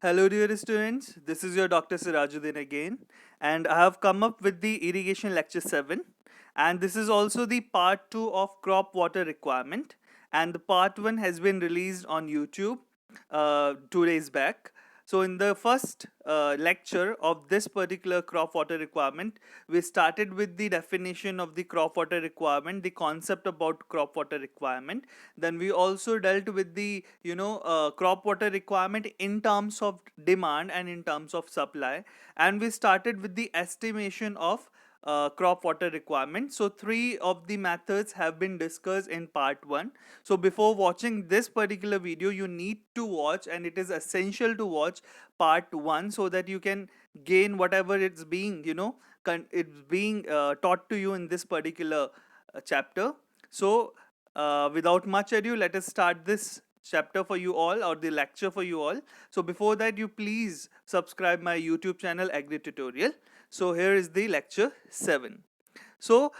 Hello, dear students. This is your Dr. Sirajuddin again, and I have come up with the irrigation lecture 7. And this is also the part 2 of crop water requirement. And the part 1 has been released on YouTube 2 days back. So, in the first lecture of this particular crop water requirement, we started with the definition of the crop water requirement, the concept about crop water requirement. Then we also dealt with the crop water requirement in terms of demand and in terms of supply, and we started with the estimation of crop water requirement. So three of the methods have been discussed in part 1. So before watching this particular video, you need to watch, and it is essential to watch part 1 so that you can gain whatever it's being it's being taught to you in this particular chapter. So without much ado, let us start this chapter for you all, or the lecture for you all. So before that, you please subscribe my YouTube channel Agri Tutorial. So here is the lecture 7. So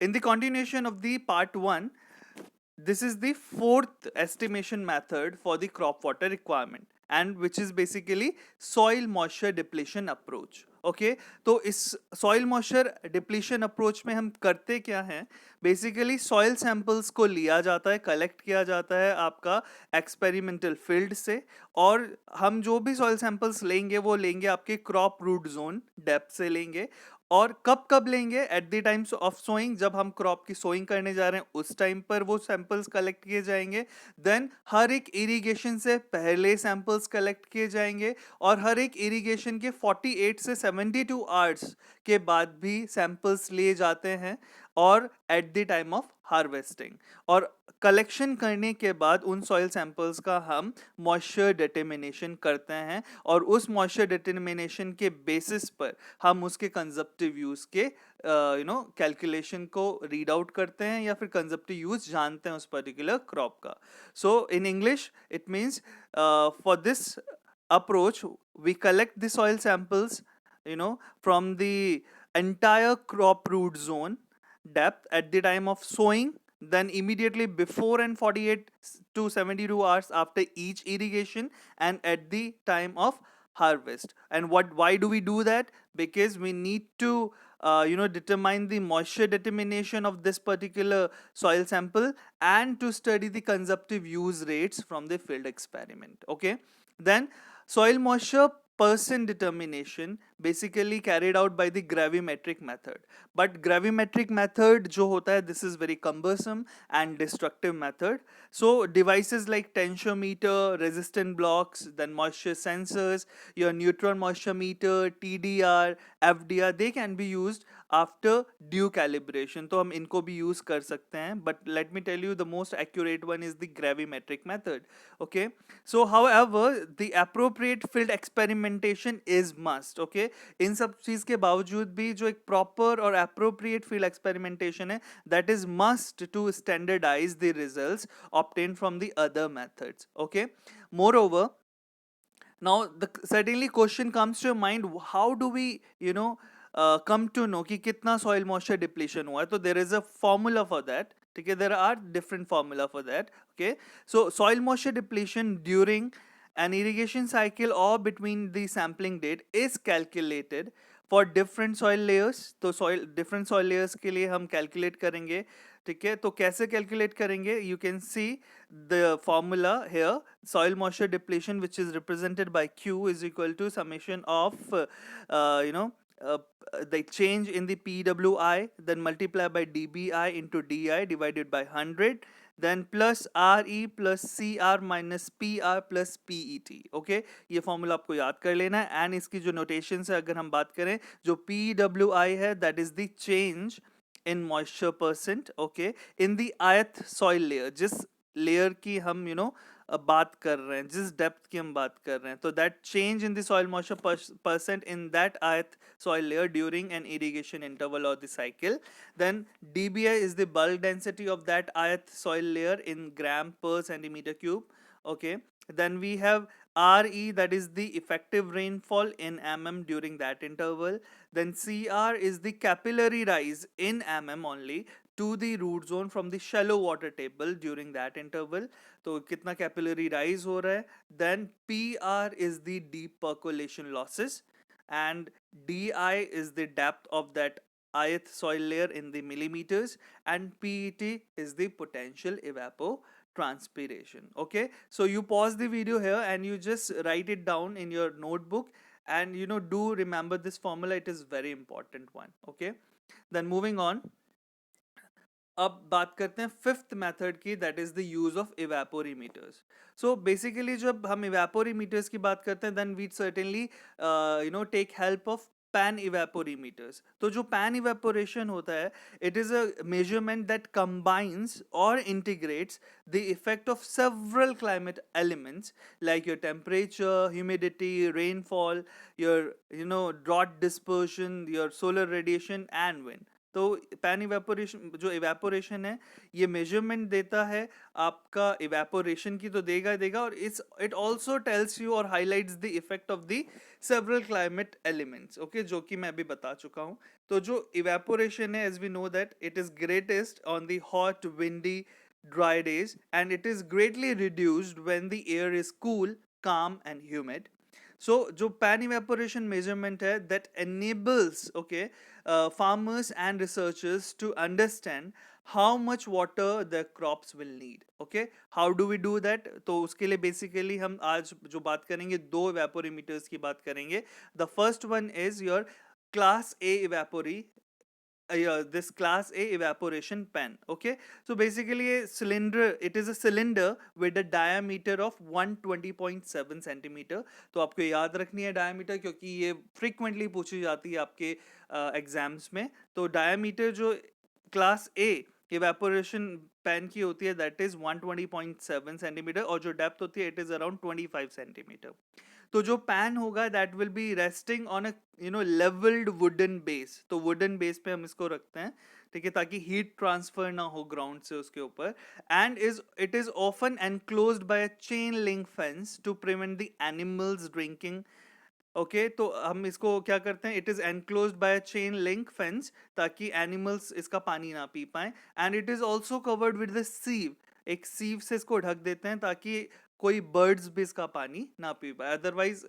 in the continuation of the part 1, this is the fourth estimation method for the crop water requirement, and which is basically soil moisture depletion approach. Okay तो इस soil moisture depletion approach में हम करते क्या हैं, basically soil samples को लिया जाता है, कलेक्ट किया जाता है आपका एक्सपेरिमेंटल फील्ड से, और हम जो भी सॉइल सैंपल्स लेंगे वो लेंगे आपके क्रॉप रूट जोन डेप्थ से लेंगे। और कब कब लेंगे? At the times of sowing, जब हम क्रॉप की सोइंग करने जा रहे हैं उस टाइम पर वो सैंपल्स कलेक्ट किए जाएंगे। देन हर एक इरिगेशन से पहले सैंपल्स कलेक्ट किए जाएंगे, और हर एक इरिगेशन के 48 से 72 आवर्स के बाद भी सैंपल्स लिए जाते हैं, और at the time of harvesting. और कलेक्शन करने के बाद उन सॉइल सैंपल्स का हम मॉइस्चर डिटर्मिनेशन करते हैं, और उस मॉइस्चर डिटर्मिनेशन के बेसिस पर हम उसके कंजप्टिव यूज के कैलकुलेशन को रीड आउट करते हैं, या फिर कंजप्टिव यूज जानते हैं उस पर्टिकुलर क्रॉप का। So in English it means for this approach, we collect the soil samples from the entire crop root zone depth at the time of sowing, then immediately before and 48 to 72 hours after each irrigation, and at the time of harvest. And why do we do that? Because we need to determine the moisture determination of this particular soil sample, and to study the consumptive use rates from the field experiment. Okay, then soil moisture percent determination basically carried out by the gravimetric method. But gravimetric method जो होता है, this is very cumbersome and destructive method. So devices like tensiometer, resistant blocks, then moisture sensors, your neutron moisture meter, TDR, FDR, they can be used after due calibration. तो हम इनको भी use कर सकते हैं, but let me tell you the most accurate one is the gravimetric method. Okay, so however the appropriate field experimentation is must. Okay, इन सब चीज के बावजूद भी जो एक proper और appropriate field experimentation है, that is must to standardize the results obtained from the other methods. Okay, moreover, now the certainly question comes to your mind, how do we come to know कि कितना soil moisture depletion हुआ है? तो there is a formula for that. ठीक है, there are different formula for that. Okay, so soil moisture depletion during an irrigation cycle or between the sampling date is calculated for different soil layers. तो soil different soil layers के लिए हम calculate करेंगे। ठीक है, तो कैसे calculate करेंगे? You can see the formula here, soil moisture depletion, which is represented by Q, is equal to summation of uh, the change in the PWI, then multiply by dBi into DI divided by 100, then plus RE plus CR minus PR plus PET. Okay, ये formula आपको याद कर लेना है। And इसकी जो notation है, अगर हम बात करें, जो PWI है, that is the change in moisture percent, okay, in the ith soil layer, जिस लेयर की हम बात कर रहे हैं, जिस डेप्थ की हम बात कर रहे हैं, तो that change in the soil moisture percent in that ith soil layer during an irrigation interval or the cycle. Then dBi is the bulk density of that ith soil layer in gram per centimeter cube. Okay, then we have RE, that is the effective rainfall in mm during that interval. Then CR is the capillary rise in mm only to the root zone from the shallow water table during that interval. तो कितना capillary rise हो रहा है. Then PR is the deep percolation losses, and DI is the depth of that ith soil layer in the millimeters, and PET is the potential evapotranspiration. Okay, so you pause the video here and you just write it down in your notebook, and do remember this formula. It is very important one. Okay, then moving on, अब बात करते हैं fifth method की, that is the use of evaporimeters. So basically जब हम evaporimeters की बात करते हैं, then we certainly take help of pan evaporimeters. तो जो pan evaporation होता है, it is a measurement that combines or integrates the effect of several climate elements like your temperature, humidity, rainfall, your drought dispersion, your solar radiation and wind. तो pan evaporation, जो evaporation है, ये measurement देता है आपका evaporation की, तो देगा और इट ऑल्सो टेल्स यू और highlights the effect of the several climate elements. Okay, जो कि मैं अभी बता चुका हूँ. तो जो इवेपोरेशन है, as we know that it is greatest on the hot windy dry days, and it is greatly reduced when the air is cool, calm and humid. So जो pan evaporation measurement है, that enables farmers and researchers to understand how much water the crops will need. Okay, how do we do that? तो उसके लिए basically हम आज जो बात करेंगे, दो evaporimeters की बात करेंगे. The first one is your class A this class A evaporation pan. Okay, so basically a cylinder, it is a cylinder with a diameter of 120.7 centimeter. तो आपको याद रखनी है diameter, क्योंकि ये frequently पूछी जाती है आपके एग्जाम्स में. तो diameter जो class A evaporation pan की होती है, that is 120.7 centimeter, और जो depth होती है, it is around 25 centimeter. तो जो पैन होगा, that will be resting on a levelled wooden base. तो वुडन बेस पे हम इसको रखते हैं, ठीक है, ताकि हीट ट्रांसफर ना हो ग्राउंड से उसके ऊपर. And it is often enclosed by a chain link fence to prevent the animals drinking. Okay, तो हम इसको क्या करते हैं, it is enclosed by a chain link fence, ताकि एनिमल्स इसका पानी ना पी पाए. And it is also covered with the sieve, एक सीव से इसको ढक देते हैं ताकि कोई बर्ड्स भी इसका पानी ना पी पाए. अदरवाइज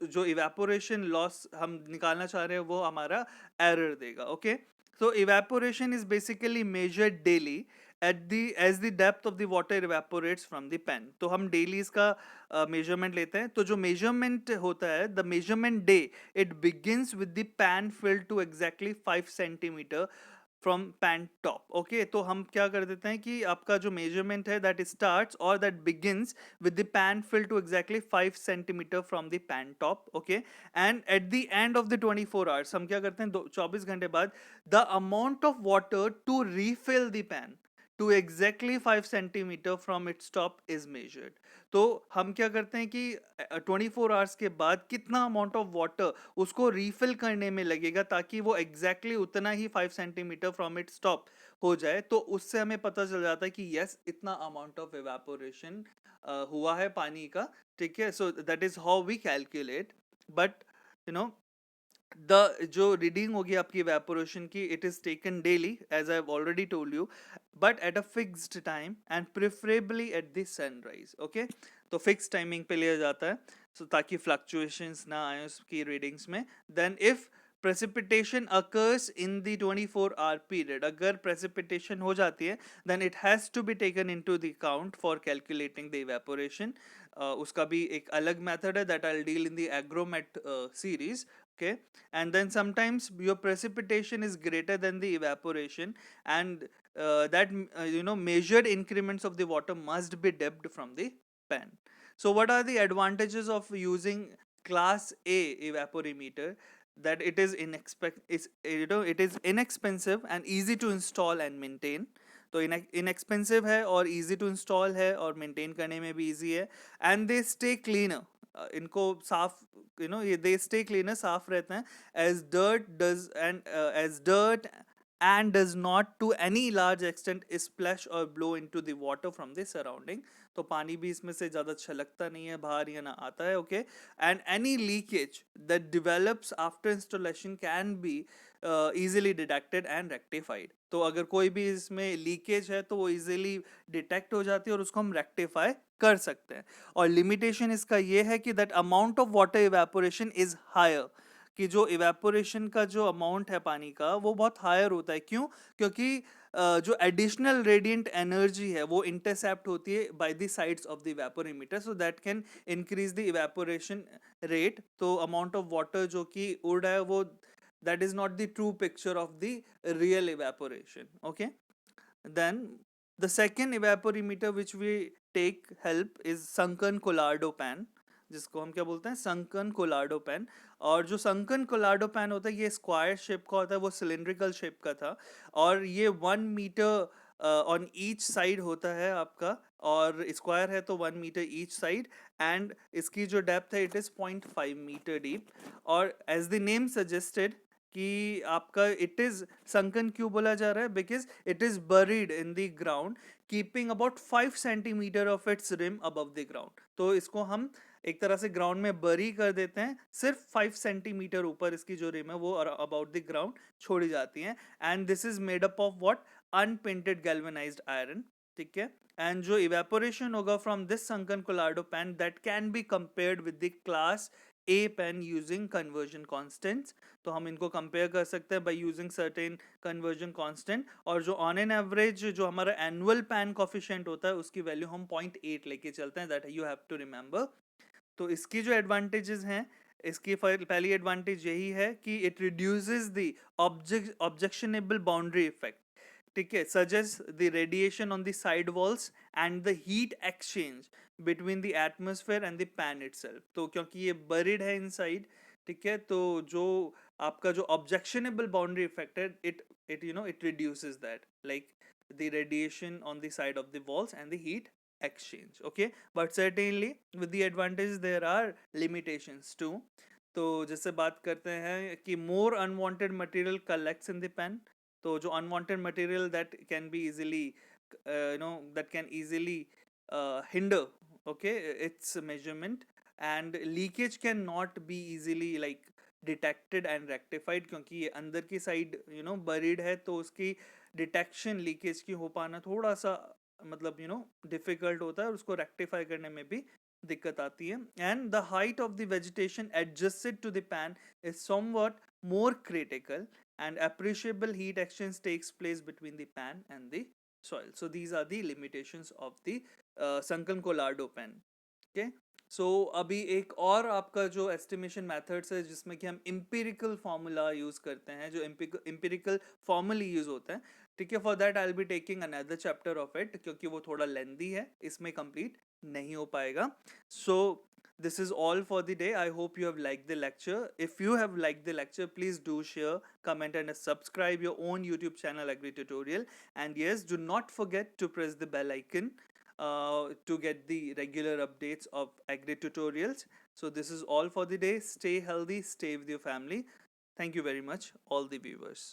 जो इवेपोरेशन लॉस हम निकालना चाह रहे हैं, वो हमारा एरर देगा. Okay, so evaporation is basically measured daily as the depth of the water evaporates from the pan. तो हम daily इसका measurement लेते हैं. तो जो measurement होता है, the measurement day, it begins with the pan filled to exactly 5 centimeter from pan top. Okay, तो हम क्या कर देते हैं कि आपका जो मेजरमेंट है, दैट स्टार्ट्स और that begins with the pan fill to exactly 5 centimetre from the pan top. Okay, and at the end of the 24 hours हम क्या करते हैं, 24 घंटे बाद, the amount of water to refill the pan to exactly 5 centimetre from its top is measured. तो हम क्या करते हैं कि 24 आवर्स के बाद कितना अमाउंट ऑफ वाटर उसको रीफिल करने में लगेगा, ताकि वो एग्जैक्टली उतना ही 5 सेंटीमीटर फ्रॉम इट्स टॉप हो जाए. तो उससे हमें पता चल जाता है कि यस, इतना अमाउंट ऑफ इवेपोरेशन हुआ है पानी का. ठीक है, so that is how we calculate. But जो रीडिंग होगी आपकी इवेपोरेशन की, it is taken daily as I have already told you, but at a fixed time and preferably at the sunrise. Okay, तो फिक्स टाइमिंग पे लिया जाता है, so ताकि फ्लक्चुएशंस ना आए उसकी रीडिंग्स में. Then if precipitation occurs in the 24-hour period, अगर precipitation हो जाती है, then it has to be taken into the account for calculating the evaporation. उसका भी एक अलग method है that I'll deal in the agromet series. Okay, and then sometimes your precipitation is greater than the evaporation, and that measured increments of the water must be dipped from the pan. So what are the advantages of using class A evaporimeter? That it is inexpensive and easy to install and maintain. तो inexpensive है और easy to install है और maintain करने में भी easy है. And they stay cleaner. इनको साफ they stay cleaner, साफ रहते हैं, as dirt and does not to any large extent splash or blow into the water from the surrounding. तो पानी भी इसमें से ज़्यादा छलकता नहीं है बाहर या ना आता है, okay? And any leakage that develops after installation can be easily detected and rectified. तो अगर कोई भी इसमें लीकेज है तो वो इजीली डिटेक्ट हो जाती है और उसको हम रेक्टिफाई कर सकते हैं. और लिमिटेशन इसका ये है कि that amount of water evaporation is higher, कि जो इवेपोरेशन का जो अमाउंट है पानी का वो बहुत हायर होता है. क्यों? क्योंकि जो एडिशनल रेडिएंट एनर्जी है वो इंटरसेप्ट होती है by the sides of the evaporimeter, so that can increase the evaporation rate. तो अमाउंट ऑफ वाटर जो कि उड़ रहा है वो, that is not the true picture of the real evaporation. Okay, then the second evaporimeter which we take help is sunken Collardo pan, जिसको हम क्या बोलते हैं, sunken Collardo pan. और जो sunken Collardo pan होता है ये स्क्वायर शेप का होता है, वो सिलिंड्रिकल शेप का था, और ये 1 मीटर ऑन ईच साइड होता है आपका, और स्क्वायर है तो 1 मीटर ईच साइड, एंड इसकी जो डेप्थ है इट इज 0.5 मीटर डीप. और एज द नेम सजेस्टेड कि आपका इट इज संकन क्यों बोला जा रहा है, because it is buried in the ground keeping about 5 centimetre of its rim above the ground. तो इसको हम एक तरह से ग्राउंड में बरी कर देते हैं, सिर्फ 5 सेंटीमीटर ऊपर इसकी जो रिम है वो अबाउट द ग्राउंड छोड़ी जाती है. And this is made up of what, unpainted galvanised iron. ठीक है. एंड जो इवेपोरेशन होगा from this sunken Colorado pan that can be compared with the class A pan using conversion constants. तो हम इनको कंपेयर कर सकते हैं by using certain conversion constant, और जो ऑन एन एवरेज जो हमारा एनुअल पैन कोफिशिएंट होता है उसकी वैल्यू हम 0.8 लेके चलते हैं, that you have to remember. तो इसकी जो एडवांटेजेस हैं, इसकी पहली एडवांटेज यही है कि it reduces the objectionable boundary effect. ठीक है, suggest the radiation on the side walls and the heat exchange between the atmosphere and the pan itself. तो क्योंकि ये बरीड है इनसाइड, ठीक है, तो जो आपका जो ऑब्जेक्शनेबल बाउंड्री इफेक्ट है it reduces that, like the radiation on the side of the walls and the heat exchange. Okay, but certainly with the advantages there are limitations too. तो जैसे बात करते हैं कि more unwanted material collects in the pan. तो जो unwanted material that can be easily that can easily hinder, okay, its measurement, and leakage can not be easily like detected and rectified, क्योंकि ये अंदर की साइड बरीड है, तो उसकी detection leakage की हो पाना थोड़ा सा मतलब डिफिकल्ट होता है, और उसको रेक्टिफाई करने में भी दिक्कत आती है. And the height of the vegetation adjusted to the pan is somewhat more critical, and appreciable heat exchange takes place between the pan and the soil. So these are the limitations of the Sankan Collardo pan. Okay, so अभी एक और आपका जो estimation methods है जिसमें कि हम empirical formula use करते हैं, जो इम्पिरिकल फॉर्मूली यूज होता है. ठीक है, for that I will be taking another chapter of it, क्योंकि वो थोड़ा लेंदी है, इसमें कंप्लीट नहीं हो पाएगा. सो this is all for the day. I hope you have liked the lecture. If you have liked the lecture, please do share, comment and subscribe your own YouTube channel Agri Tutorial. And yes, do not forget to press the bell icon to get the regular updates of Agri Tutorials. So this is all for the day. Stay healthy, stay with your family. Thank you very much, all the viewers.